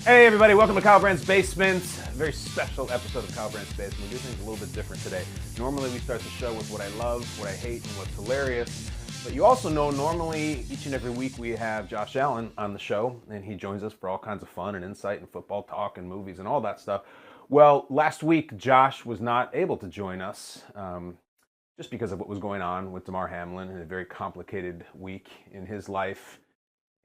Hey everybody, welcome to Kyle Brandt's Basement. A very special episode of Kyle Brandt's Basement. We do things a little bit different today. Normally we start the show with what I love, what I hate, and what's hilarious. But you also know normally each and every week we have Josh Allen on the show, and he joins us for all kinds of fun and insight and football talk and movies and all that stuff. Well, last week Josh was not able to join us just because of what was going on with Damar Hamlin in a very complicated week in his life,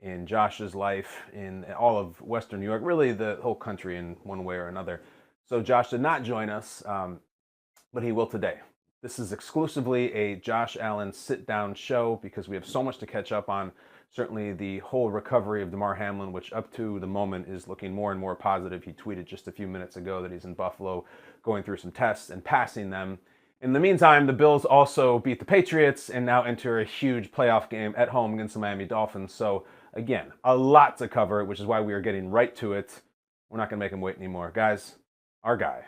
in Josh's life, in all of Western New York, really the whole country in one way or another. So Josh did not join us, but he will today. This is exclusively a Josh Allen sit-down show because we have so much to catch up on. Certainly the whole recovery of Damar Hamlin, which up to the moment is looking more and more positive. He tweeted just a few minutes ago that he's in Buffalo going through some tests and passing them. In the meantime, the Bills also beat the Patriots and now enter a huge playoff game at home against the Miami Dolphins. So again, a lot to cover, which is why we are getting right to it. We're not going to make him wait anymore. Guys, our guy,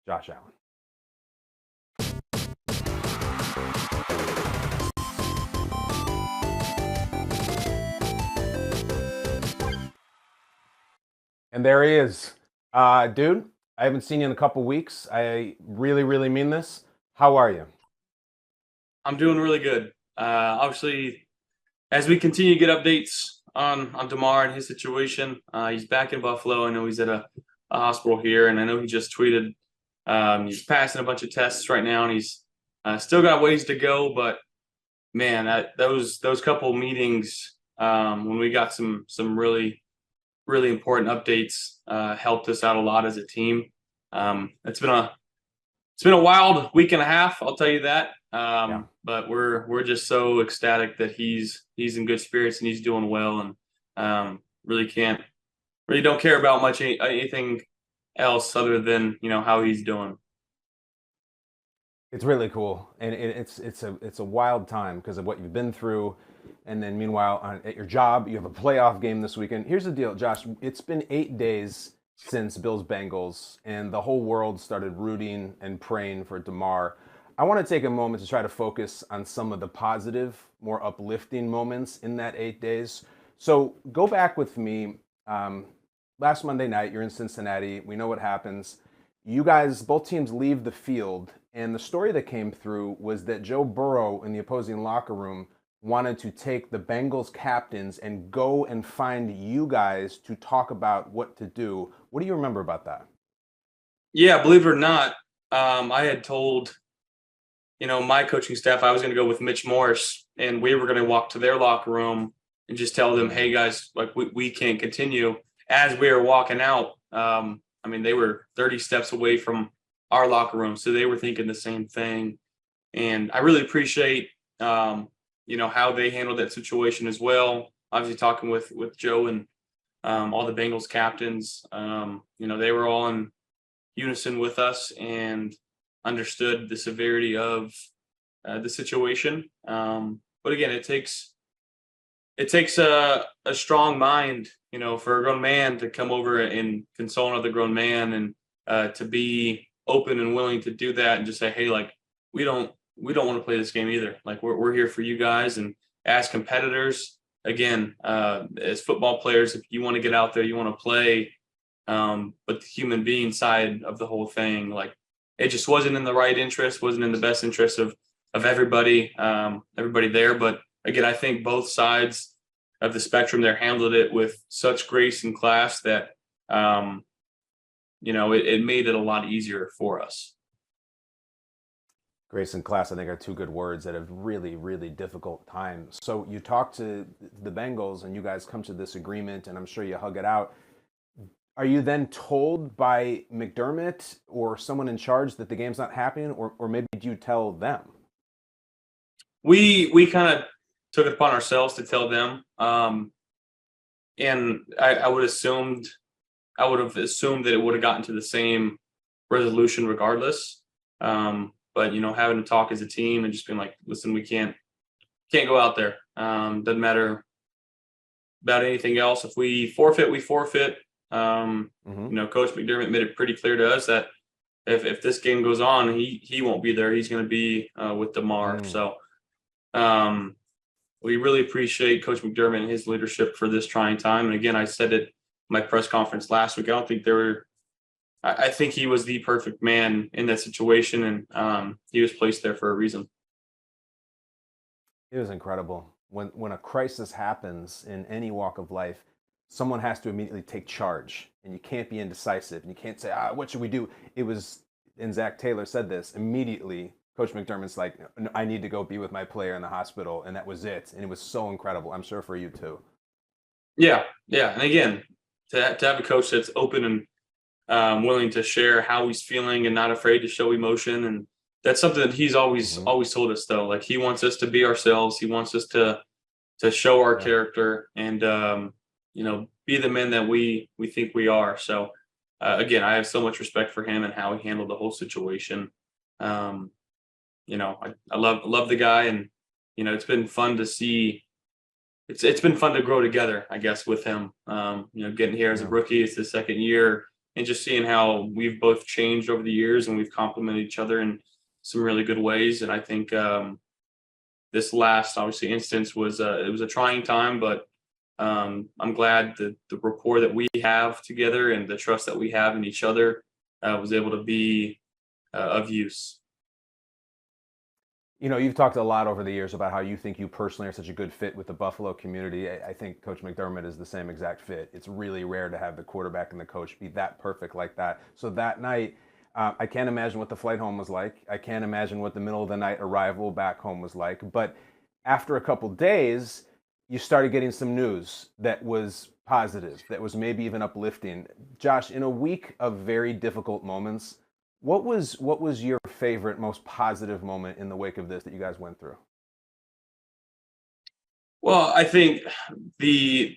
Josh Allen. And there he is. Dude, I haven't seen you in a couple weeks. I really, really mean this. How are you? I'm doing really good. Obviously, as we continue to get updates on Damar and his situation, he's back in Buffalo. I know he's at a hospital here, and I know he just tweeted he's passing a bunch of tests right now, and he's still got ways to go. But man, those couple meetings when we got some really important updates helped us out a lot as a team. It's been a wild week and a half, I'll tell you that. But we're just so ecstatic that he's in good spirits and he's doing well, and really don't care about much anything else other than how he's doing. It's really cool, and it's a wild time because of what you've been through, and then meanwhile at your job you have a playoff game this weekend. Here's the deal, Josh. It's been 8 days since Bills Bengals, and the whole world started rooting and praying for Damar. I want to take a moment to try to focus on some of the positive, more uplifting moments in that 8 days. So go back with me. Last Monday night, you're in Cincinnati. We know what happens. You guys, both teams leave the field, and the story that came through was that Joe Burrow in the opposing locker room wanted to take the Bengals captains and go and find you guys to talk about what to do. What do you remember about that? Yeah, believe it or not, I had told my coaching staff I was going to go with Mitch Morse, and we were going to walk to their locker room and just tell them, hey guys, like we can't continue. As we were walking out, they were 30 steps away from our locker room, so they were thinking the same thing. And I really appreciate how they handled that situation as well. Obviously talking with Joe and all the Bengals captains, they were all in unison with us and understood the severity of the situation. But again, it takes a strong mind, for a grown man to come over and console another grown man, and to be open and willing to do that and just say, hey, like, we don't want to play this game either. Like, we're here for you guys. And as competitors, again, as football players, if you want to get out there, you want to play. But the human being side of the whole thing, like, it just wasn't in the right interest, wasn't in the best interest of everybody there. But again, I think both sides of the spectrum there handled it with such grace and class that, it made it a lot easier for us. Grace and class, I think, are two good words at a really, really difficult time. So you talk to the Bengals and you guys come to this agreement, and I'm sure you hug it out. Are you then told by McDermott or someone in charge that the game's not happening, or maybe do you tell them? We kind of took it upon ourselves to tell them, and I would have assumed that it would have gotten to the same resolution regardless. But having to talk as a team and just being like, listen, we can't go out there. Doesn't matter about anything else. If we forfeit, we forfeit. Coach McDermott made it pretty clear to us that if this game goes on, he won't be there. He's going to be with Damar. So we really appreciate Coach McDermott and his leadership for this trying time. And again, I said it my press conference last week. I don't think I think he was the perfect man in that situation, and he was placed there for a reason. It was incredible. When a crisis happens in any walk of life, someone has to immediately take charge, and you can't be indecisive, and you can't say, what should we do? It was, and Zach Taylor said this immediately. Coach McDermott's like, I need to go be with my player in the hospital, and that was it. And it was so incredible. I'm sure for you too. Yeah, and again, to have a coach that's open and willing to share how he's feeling and not afraid to show emotion, and that's something that he's always told us, though. Like, he wants us to be ourselves. He wants us to show our character and be the men that we think we are. So again, I have so much respect for him and how he handled the whole situation. I love the guy, and it's been fun to see. It's been fun to grow together, I guess, with him. Getting here as a rookie, it's the second year, and just seeing how we've both changed over the years, and we've complemented each other in some really good ways. And I think this last, obviously, instance was it was a trying time, but I'm glad that the rapport that we have together and the trust that we have in each other was able to be of use. You've talked a lot over the years about how you think you personally are such a good fit with the Buffalo community. I think Coach McDermott is the same exact fit. It's really rare to have the quarterback and the coach be that perfect like that. So that night, I can't imagine what the flight home was like. I can't imagine what the middle of the night arrival back home was like. But after a couple days, you started getting some news that was positive, that was maybe even uplifting. Josh, in a week of very difficult moments, what was your favorite, most positive moment in the wake of this that you guys went through? Well, I think the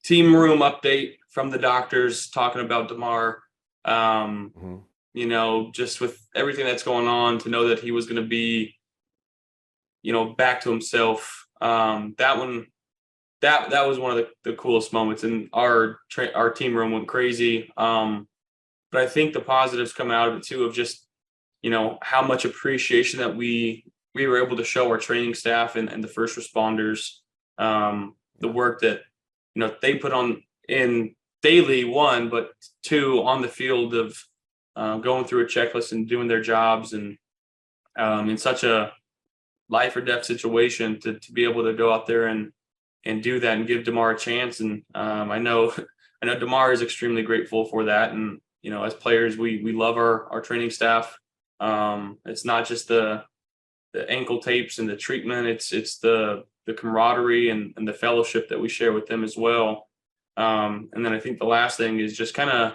team room update from the doctors talking about Damar, just with everything that's going on, to know that he was going to be, back to himself. That was one of the coolest moments, and our team room went crazy. But I think the positives come out of it too, of just, how much appreciation that we were able to show our training staff and the first responders, the work that, they put on in daily, one, but two, on the field of going through a checklist and doing their jobs, and in such a life or death situation to be able to go out there and do that and give Damar a chance. And I know Damar is extremely grateful for that. And, as players, we love our training staff. It's not just the ankle tapes and the treatment. It's the camaraderie and the fellowship that we share with them as well. And then I think the last thing is just kind of,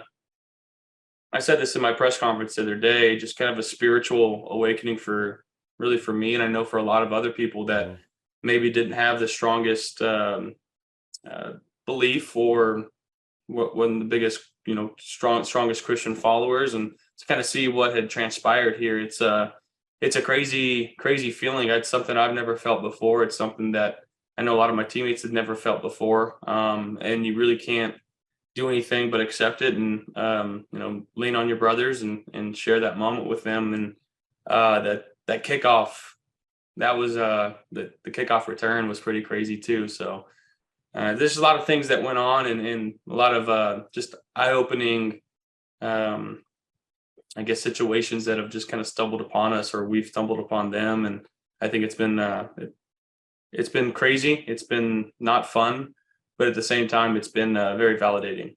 I said this in my press conference the other day, just kind of a spiritual awakening for me. And I know for a lot of other people that maybe didn't have the strongest belief, or one of the biggest, strongest Christian followers, and to kind of see what had transpired here. It's a crazy feeling. It's something I've never felt before. It's something that I know a lot of my teammates had never felt before. And you really can't do anything but accept it and, lean on your brothers and share that moment with them. And that kickoff, that was the kickoff return was pretty crazy too. So there's a lot of things that went on, and a lot of just eye-opening, I guess, situations that have just kind of stumbled upon us, or we've stumbled upon them. And I think it's been crazy. It's been not fun, but at the same time, it's been very validating.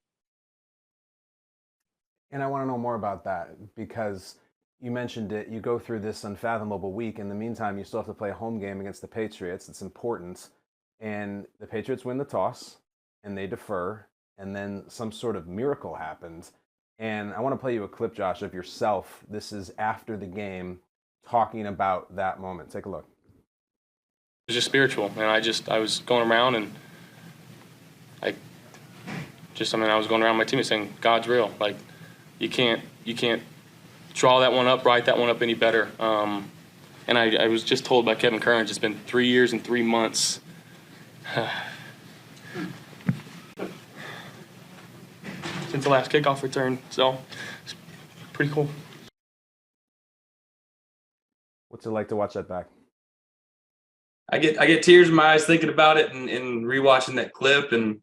And I want to know more about that, because you mentioned it. You go through this unfathomable week. In the meantime, you still have to play a home game against the Patriots. It's important. And the Patriots win the toss, and they defer, and then some sort of miracle happens. And I want to play you a clip, Josh, of yourself. This is after the game, talking about that moment. Take a look. It was just spiritual, and I was going around, and I was going around my team saying, God's real. Like, you can't draw that one up, write that one up any better. And I was just told by Kevin Kearns, it's been 3 years and 3 months. Since the last kickoff return, so it's pretty cool. What's it like to watch that back? I get tears in my eyes thinking about it and rewatching that clip. And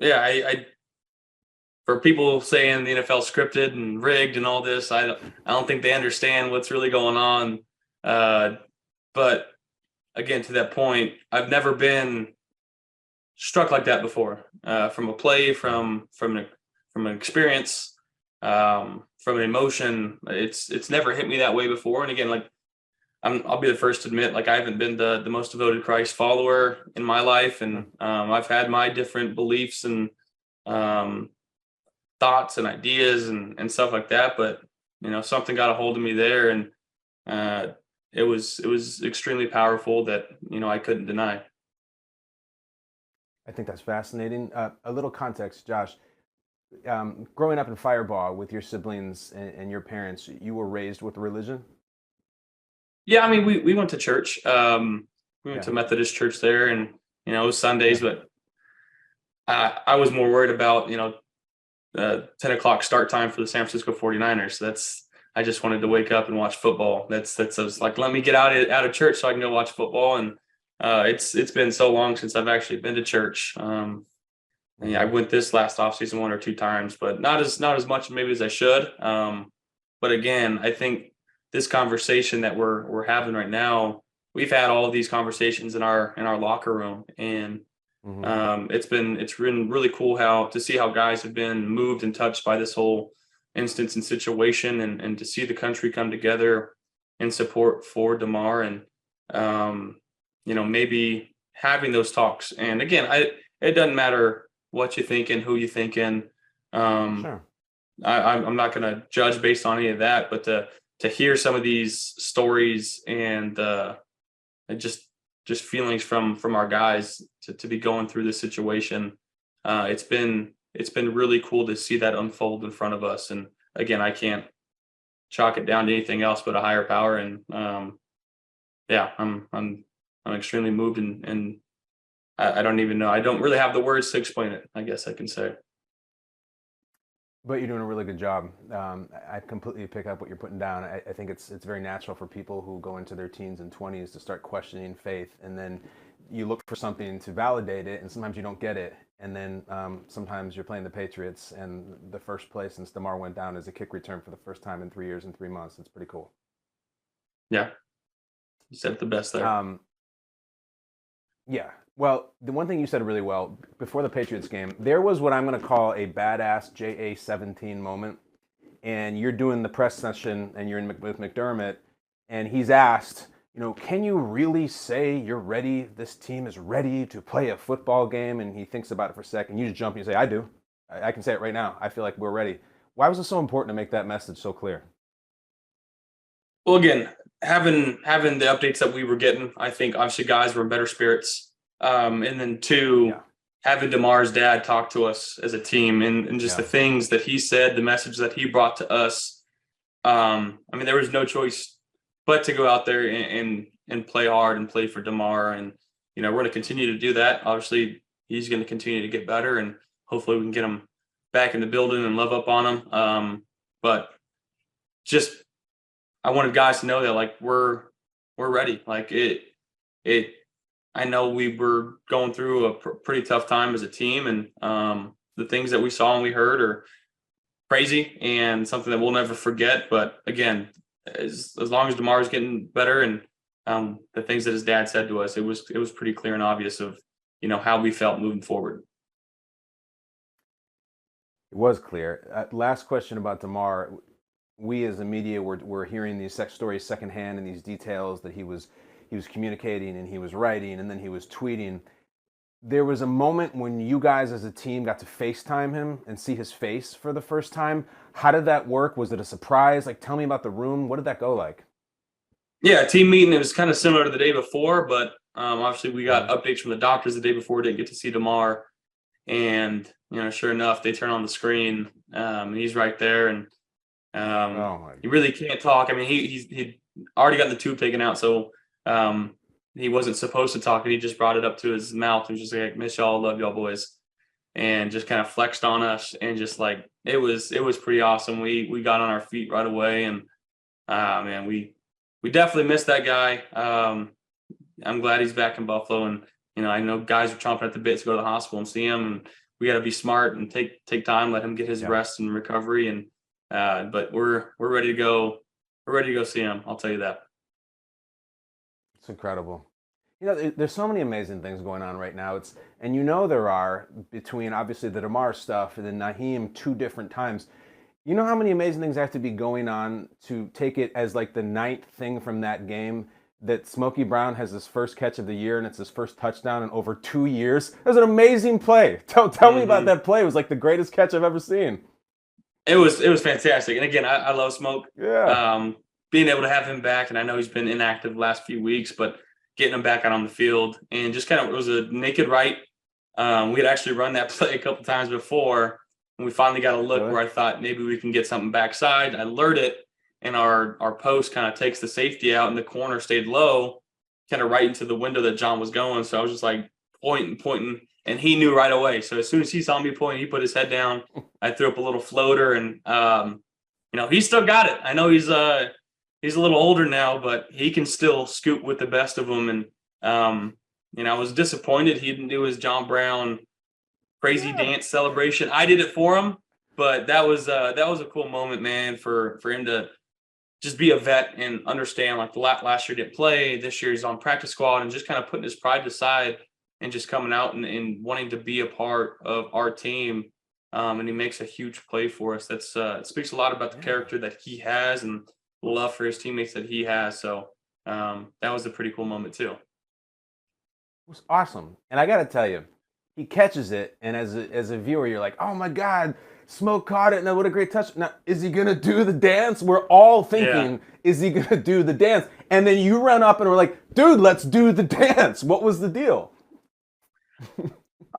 yeah, I for people saying the NFL scripted and rigged and all this, I don't think they understand what's really going on. But again, to that point, I've never been struck like that before. From a play, from an experience, from an emotion. It's never hit me that way before. And again, like I'll be the first to admit, like I haven't been the most devoted Christ follower in my life, and I've had my different beliefs and thoughts and ideas and stuff like that. But something got a hold of me there, and it was extremely powerful that I couldn't deny. I think that's fascinating. A little context, Josh. Growing up in Firebaugh with your siblings and your parents, you were raised with religion? Yeah, I mean, we went to church. We went to Methodist church there, and it was Sundays, but I was more worried about 10 o'clock start time for the San Francisco 49ers. I just wanted to wake up and watch football. I was like, let me get out of church so I can go watch football. And it's been so long since I've actually been to church. Yeah, I went this last offseason 1 or 2 times, but not as much maybe as I should. But again, I think this conversation that we're having right now, we've had all of these conversations in our locker room, and it's been really cool to see how guys have been moved and touched by this whole instance and situation, and to see the country come together in support for Damar, and maybe having those talks. And again, it doesn't matter what you think and who you thinking. Sure. I'm not going to judge based on any of that, but to hear some of these stories and just feelings from our guys to be going through this situation, it's been really cool to see that unfold in front of us. And again, I can't chalk it down to anything else but a higher power. And yeah, I'm extremely moved, and I don't even know. I don't really have the words to explain it, I guess I can say. But you're doing a really good job. I completely pick up what you're putting down. I think it's very natural for people who go into their teens and 20s to start questioning faith, and then you look for something to validate it, and sometimes you don't get it. And then sometimes you're playing the Patriots, and the first play since Damar went down is a kick return for the first time in 3 years and 3 months. It's pretty cool. Yeah, you said the best there. Yeah. Well, the one thing you said really well before the Patriots game, there was what I'm going to call a badass JA-17 moment. And you're doing the press session, and you're with McDermott, and he's asked, can you really say you're ready? This team is ready to play a football game? And he thinks about it for a second. You just jump and you say, I do. I can say it right now. I feel like we're ready. Why was it so important to make that message so clear? Well, again, having the updates that we were getting, I think obviously guys were in better spirits. And then 2, having Damar's dad talk to us as a team, and just the things that he said, the message that he brought to us. I mean, there was no choice but to go out there and play hard and play for Damar. And, we're going to continue to do that. Obviously, he's going to continue to get better, and hopefully we can get him back in the building and love up on him. But just, I wanted guys to know that, like, we're ready. Like I know we were going through a pretty tough time as a team, and the things that we saw and we heard are crazy and something that we'll never forget. But again, as long as Damar's getting better, and the things that his dad said to us, it was pretty clear and obvious of how we felt moving forward. It was clear. Last question about Damar. We as the media were hearing these stories secondhand, and these details that he was communicating, and he was writing, and then he was tweeting. There was a moment when you guys as a team got to FaceTime him and see his face for the first time. How did that work? Was it a surprise? Like, tell me about the room. What did that go like? Yeah, team meeting. It was kind of similar to the day before, but obviously we got updates from the doctors the day before. Didn't get to see Damar, and sure enough, they turn on the screen, and he's right there, and he really can't talk. I mean, he already got the tube taken out, so he wasn't supposed to talk, and he just brought it up to his mouth and just like, miss y'all, love y'all boys, and just kind of flexed on us, and just like it was pretty awesome. We got on our feet right away, and man, we definitely missed that guy. I'm glad he's back in Buffalo, and I know guys are chomping at the bit to go to the hospital and see him, and we got to be smart and take time, let him get his rest and recovery. And but we're ready to go. We're ready to go see him. I'll tell you that. It's incredible. There's so many amazing things going on right now. And there are, between obviously the Damar stuff and then Naheem 2 different times. You know how many amazing things have to be going on to take it as like the 9th thing from that game, that Smokey Brown has his first catch of the year and it's his first touchdown in over 2 years? It was an amazing play. Tell me about that play. It was like the greatest catch I've ever seen. It was fantastic. And again, I love Smoke. Yeah. Being able to have him back, and I know he's been inactive the last few weeks, but getting him back out on the field and just kind of, it was a naked right. We had actually run that play a couple times before, and we finally got a look where I thought maybe we can get something backside. I lured it, and our post kind of takes the safety out, and the corner stayed low, kind of right into the window that John was going. So I was just like pointing, and he knew right away. So as soon as he saw me point, he put his head down. I threw up a little floater, and he still got it. I know he's a little older now, but he can still scoot with the best of them. And I was disappointed he didn't do his John Brown crazy dance celebration. I did it for him, but that was a cool moment, man, for him to just be a vet and understand, like, the last year didn't play, this year he's on practice squad, and just kind of putting his pride aside and just coming out and wanting to be a part of our team. And he makes a huge play for us. That's it speaks a lot about the character that he has and love for his teammates that he has. So that was a pretty cool moment too. It was awesome. And I got to tell you, he catches it, and as a viewer, you're like, oh my God, Smoke caught it, and what a great touch. Now, is he going to do the dance? We're all thinking, is he going to do the dance? And then you run up and we're like, dude, let's do the dance. What was the deal?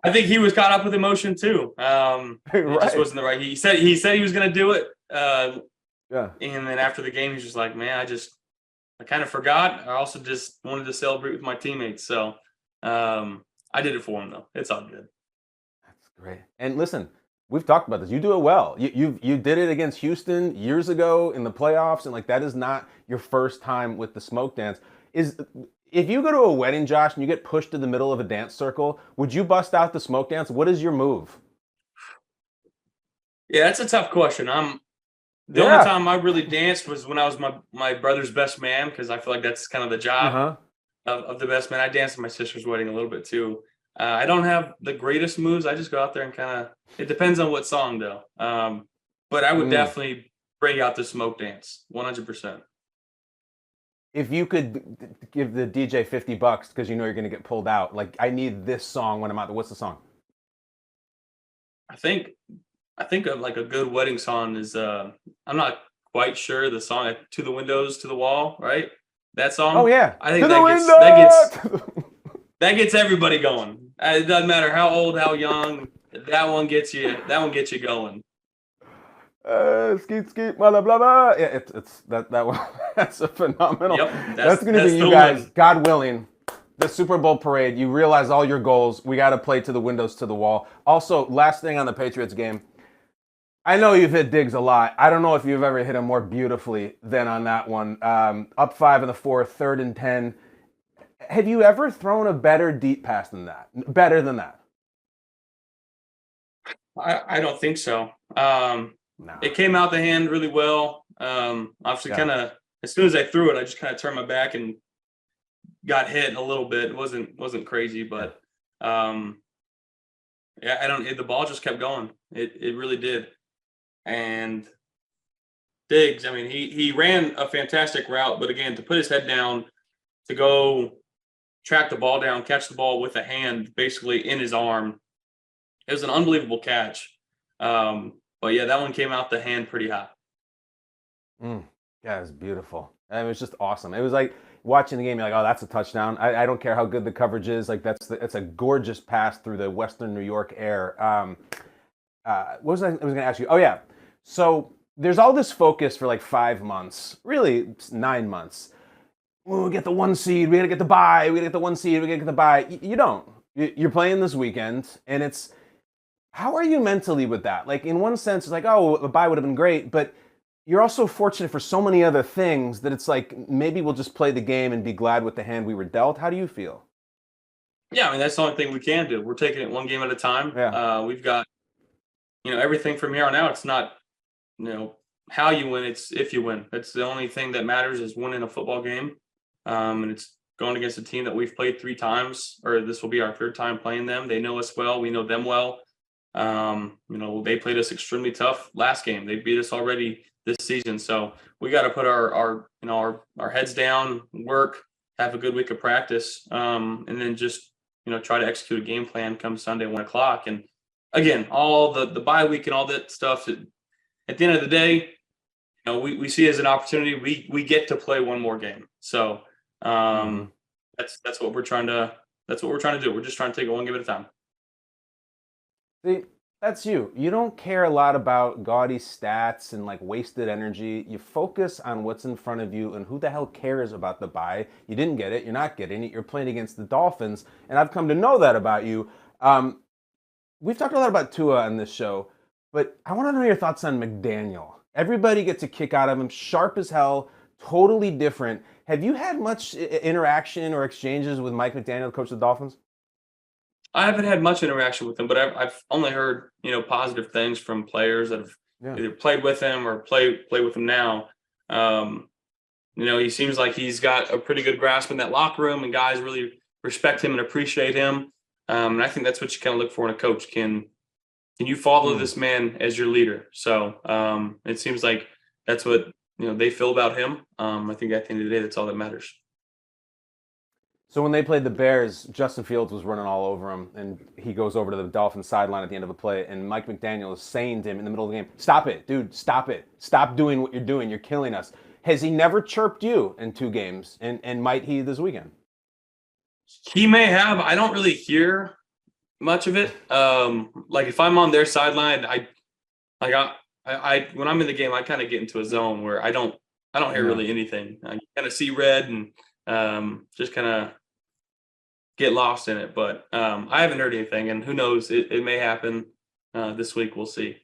I think he was caught up with emotion too. It just wasn't the right. He said he was going to do it. And then after the game, he's just like, man, I kind of forgot. I also just wanted to celebrate with my teammates. So I did it for him though. It's all good. That's great. And listen, we've talked about this. You do it well. You did it against Houston years ago in the playoffs, and like, that is not your first time with the smoke dance. If you go to a wedding, Josh, and you get pushed to the middle of a dance circle, would you bust out the smoke dance? What is your move? Yeah, that's a tough question. The only time I really danced was when I was my brother's best man, because I feel like that's kind of the job of the best man. I danced at my sister's wedding a little bit too. I don't have the greatest moves. I just go out there and kind of, it depends on what song though. But I would definitely bring out the smoke dance, 100%. If you could give the DJ $50 because you know you're going to get pulled out, like, I need this song when I'm out there, what's the song? I think of like a good wedding song is I'm not quite sure the song, To the Windows, to the Wall, right? That song. Oh yeah. I think that gets everybody going. It doesn't matter how old, how young. That one gets you going. Skeet skeet blah blah blah. Yeah, it's that one. That's a phenomenal. Yep, that's going to be you guys, one. God willing, the Super Bowl parade. You realize all your goals. We got to play To the Windows, to the Wall. Also, last thing on the Patriots game. I know you've hit Diggs a lot. I don't know if you've ever hit him more beautifully than on that one. Up 5 in the fourth, 3rd and 10. Have you ever thrown a better deep pass than that? Better than that? I don't think so. It came out the hand really well. Obviously, kind of as soon as I threw it, I just kind of turned my back and got hit a little bit. It wasn't crazy, but the ball just kept going. It really did. And Diggs, I mean, he ran a fantastic route, but again, to put his head down, to go track the ball down, catch the ball with a hand basically in his arm, it was an unbelievable catch. But yeah, that one came out the hand pretty hot. Yeah, it was beautiful. And it was just awesome. It was like watching the game, you're like, oh, that's a touchdown. I don't care how good the coverage is. Like, it's a gorgeous pass through the Western New York air. What was I was going to ask you? Oh, yeah. So there's all this focus for like 5 months, really 9 months. We get the 1 seed. We got to get the bye. We got to get the 1 seed. We got to get the bye. You don't. You're playing this weekend, and it's, how are you mentally with that? Like, in one sense, it's like, oh, a bye would have been great, but you're also fortunate for so many other things that it's like, maybe we'll just play the game and be glad with the hand we were dealt. How do you feel? Yeah, I mean, that's the only thing we can do. We're taking it one game at a time. Yeah. We've got, everything from here on out. It's not, how you win, it's if you win. That's the only thing that matters, is winning a football game. And it's going against a team that we've played 3 times, or this will be our 3rd time playing them. They know us well. We know them well. They played us extremely tough last game. They beat us already this season. So we got to put our heads down, work, have a good week of practice, and then just, try to execute a game plan come Sunday, 1:00. And again, all the bye week and all that stuff, at the end of the day, we see it as an opportunity. We get to play one more game. So that's what we're trying to do. We're just trying to take it one game at a time. See, that's you. You don't care a lot about gaudy stats and like wasted energy. You focus on what's in front of you, and who the hell cares about the bye? You didn't get it. You're not getting it. You're playing against the Dolphins, and I've come to know that about you. We've talked a lot about Tua on this show, but I want to know your thoughts on McDaniel. Everybody gets a kick out of him, sharp as hell, totally different. Have you had much interaction or exchanges with Mike McDaniel, the coach of the Dolphins? I haven't had much interaction with him, but I've only heard, positive things from players that have either played with him or play with him now. He seems like he's got a pretty good grasp in that locker room, and guys really respect him and appreciate him. And I think that's what you kind of look for in a coach. Can you follow this man as your leader? So it seems like that's what they feel about him. I think at the end of the day, that's all that matters. So when they played the Bears, Justin Fields was running all over him, and he goes over to the Dolphins sideline at the end of the play, and Mike McDaniel is saying to him in the middle of the game, "Stop it, dude, stop it. Stop doing what you're doing. You're killing us." Has he never chirped you in 2 games, and might he this weekend? He may have. I don't really hear much of it. Like if I'm on their sideline, I when I'm in the game, I kind of get into a zone where I don't hear really anything. I kind of see red and just kind of get lost in it. But I haven't heard anything, and who knows? It may happen this week. We'll see.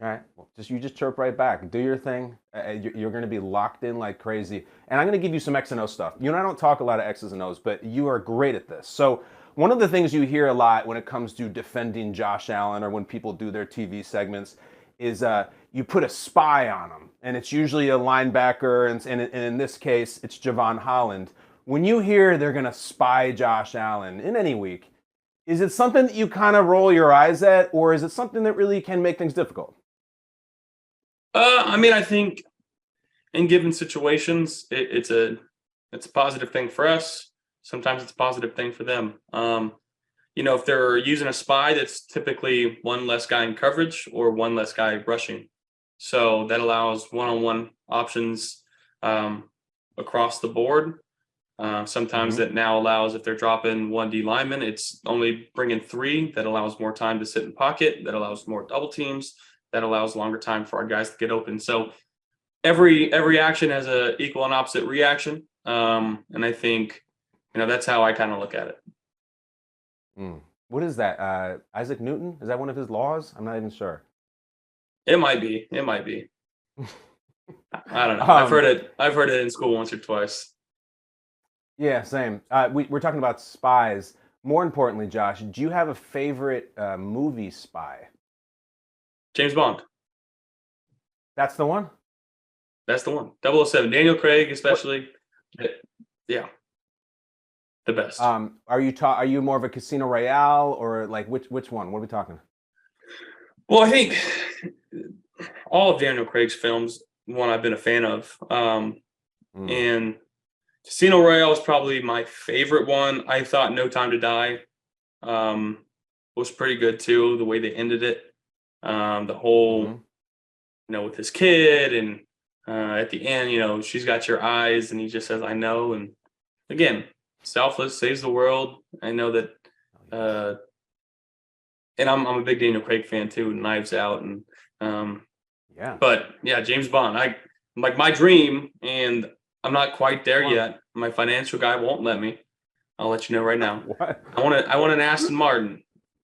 All right. Well, you just chirp right back. Do your thing. You're going to be locked in like crazy. And I'm going to give you some X and O stuff. You and I don't talk a lot of X's and O's, but you are great at this. So one of the things you hear a lot when it comes to defending Josh Allen, or when people do their TV segments, is you put a spy on him. And it's usually a linebacker, and in this case, it's Javon Holland. When you hear they're going to spy Josh Allen in any week, is it something that you kind of roll your eyes at, or is it something that really can make things difficult? I think in given situations, it's a positive thing for us. Sometimes it's a positive thing for them. If they're using a spy, that's typically one less guy in coverage or one less guy rushing. So that allows one-on-one options across the board. Sometimes that now allows, if they're dropping 1D lineman, it's only bringing 3. That allows more time to sit in pocket. That allows more double teams. That allows longer time for our guys to get open. So every action has a equal and opposite reaction. And I think, that's how I kind of look at it. What is that? Isaac Newton? Is that one of his laws? I'm not even sure. It might be. I don't know. I've heard it in school once or twice. Yeah, same. We're talking about spies. More importantly, Josh, do you have a favorite movie spy? James Bond. That's the one? That's the one. 007. Daniel Craig, especially. Yeah. The best. Are you more of a Casino Royale, or like which one? What are we talking? Well, I think all of Daniel Craig's films, one I've been a fan of. And Casino Royale is probably my favorite one. I thought No Time to Die was pretty good too, the way they ended it. The whole, with his kid, and at the end, she's got your eyes, and he just says, "I know." And again, selfless, saves the world. I know that, and I'm a big Daniel Craig fan too. Knives Out, and But yeah, James Bond. Like my dream, and I'm not quite there yet. My financial guy won't let me. I'll let you know right now. What? I want an Aston Martin.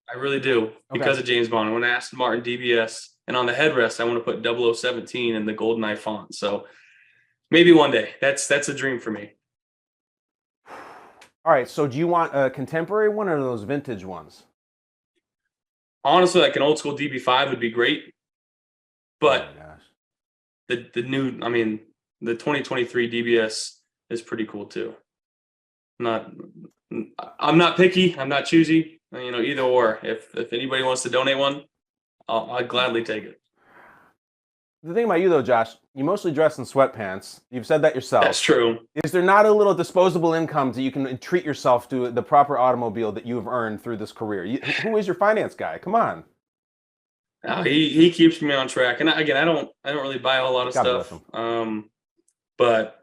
I really do, because of James Bond. I want an Aston Martin DBS, and on the headrest, I want to put 0017 in the GoldenEye font. So maybe one day. That's a dream for me. All right, so do you want a contemporary one or those vintage ones? Honestly, like an old school DB5 would be great, but Oh my gosh. the new, I mean, the 2023 DBS is pretty cool too. Not, I'm not picky. I'm not choosy. Either or. If anybody wants to donate one, I'd gladly take it. The thing about you though, Josh, you mostly dress in sweatpants. You've said that yourself. That's true. Is there not a little disposable income that you can treat yourself to the proper automobile that you have earned through this career? Who is your finance guy? Come on. He keeps me on track, and again, I don't really buy a whole lot of God bless stuff. him. But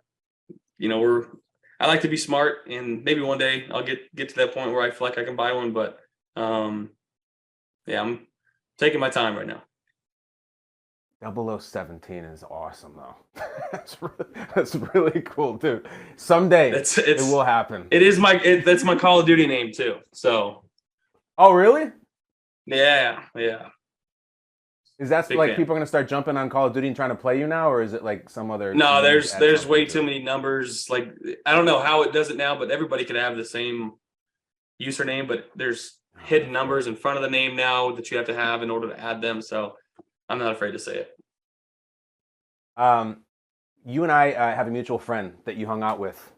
I like to be smart, and maybe one day I'll get to that point where I feel like I can buy one. But yeah, I'm taking my time right now. 0017 is awesome though. That's really cool, dude. Someday it will happen. That's my Call of Duty name too. So. Oh really? Yeah. Is that Big like fan. people are gonna start jumping on Call of Duty and trying to play you now, or is it like some other? No, there's way too many numbers. Like I don't know how it does it now, but everybody could have the same username, but there's hidden numbers in front of the name now that you have to have in order to add them. So I'm not afraid to say it. You and I have a mutual friend that you hung out with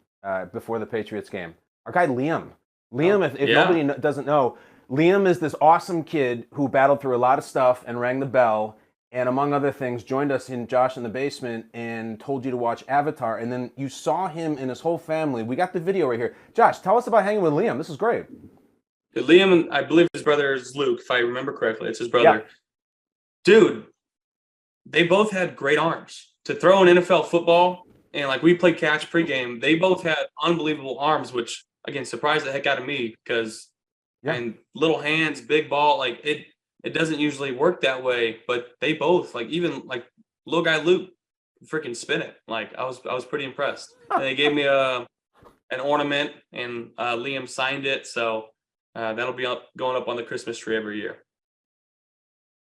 before the Patriots game. Our guy Liam. Liam, if nobody doesn't know, Liam is this awesome kid who battled through a lot of stuff and rang the bell, and among other things, joined us in Josh in the Basement and told you to watch Avatar. And then you saw him and his whole family. We got the video right here. Josh, tell us about hanging with Liam. This is great. Liam, I believe his brother is Luke, if I remember correctly. It's his brother. Yeah. Dude, they both had great arms. To throw an NFL football, and like we played catch pregame, they both had unbelievable arms, which, again, surprised the heck out of me because and little hands, big ball, like it doesn't usually work that way, but they both, like even like little guy Luke, freaking spin it. Like I was pretty impressed. And they gave me an ornament, and Liam signed it, so that'll be going up on the Christmas tree every year.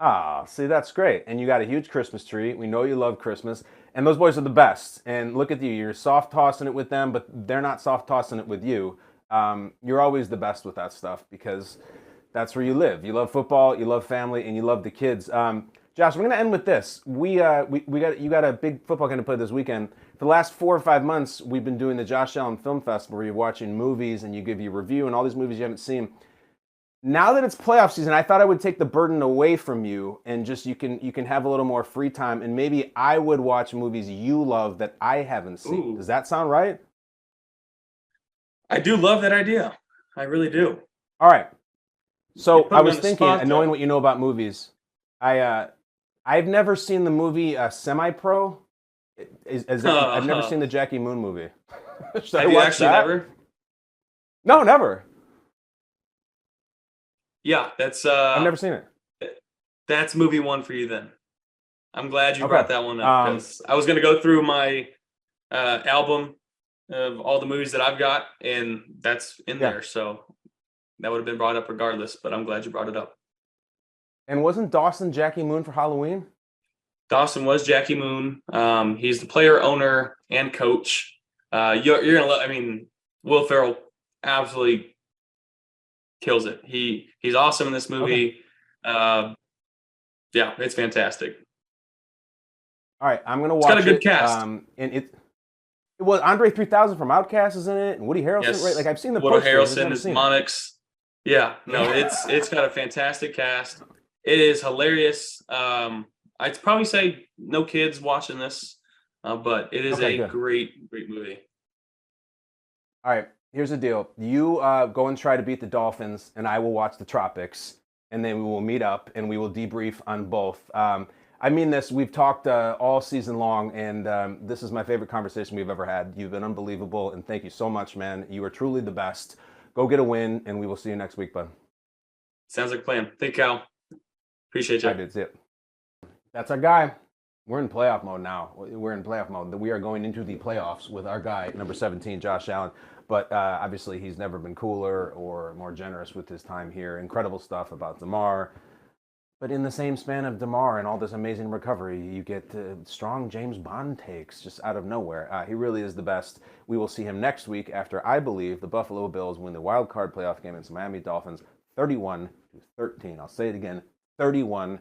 Ah, see, that's great. And you got a huge Christmas tree. We know you love Christmas. And those boys are the best. And look at you. You're soft tossing it with them, but they're not soft tossing it with you. You're always the best with that stuff because that's where you live. You love football, you love family, and you love the kids. Josh, we're going to end with this. You got a big football game to play this weekend. For the last 4 or 5 months, we've been doing the Josh Allen Film Festival where you're watching movies and you give your review and all these movies you haven't seen. Now that it's playoff season, I thought I would take the burden away from you and just you can have a little more free time, and maybe I would watch movies you love that I haven't seen. Ooh. Does that sound right? I do love that idea. I really do. All right. So I was thinking, and knowing what you know about movies, I've never seen the movie Semi-Pro. I've never seen the Jackie Moon movie. Have you actually never? No, never. Yeah, that's. I've never seen it. That's movie one for you then. I'm glad you brought that one up because I was going to go through my album of all the movies that I've got, and that's in there. So that would have been brought up regardless. But I'm glad you brought it up. And wasn't Dawson Jackie Moon for Halloween? Dawson was Jackie Moon. He's the player, owner, and coach. You're gonna love. I mean, Will Ferrell absolutely kills it. He's awesome in this movie. Okay. Yeah, it's fantastic. All right, I'm gonna watch it. It's got a good cast. And it was Andre 3000 from Outkast is in it, and Woody Harrelson. Yes. Right? Like I've seen the Woody posters. Harrelson is Monix. Yeah, no, it's got a fantastic cast. It is hilarious. I'd probably say no kids watching this, but it is great movie. All right, here's the deal. You go and try to beat the Dolphins, and I will watch the Tropics, and then we will meet up, and we will debrief on both. I mean this. We've talked all season long, and this is my favorite conversation we've ever had. You've been unbelievable, and thank you so much, man. You are truly the best. Go get a win, and we will see you next week, bud. Sounds like a plan. Thank you, Kyle. Appreciate you. That's it. That's our guy. We're in playoff mode now. We're in playoff mode. We are going into the playoffs with our guy, number 17, Josh Allen. But obviously, he's never been cooler or more generous with his time here. Incredible stuff about Damar. But in the same span of Damar and all this amazing recovery, you get strong James Bond takes just out of nowhere. He really is the best. We will see him next week after, I believe, the Buffalo Bills win the wild card playoff game against the Miami Dolphins 31-13. I'll say it again, 31-13.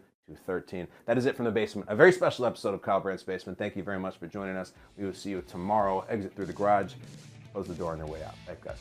That is it from the basement. A very special episode of Kyle Brandt's Basement. Thank you very much for joining us. We will see you tomorrow. Exit through the garage. Close the door on their way out. Thanks, guys.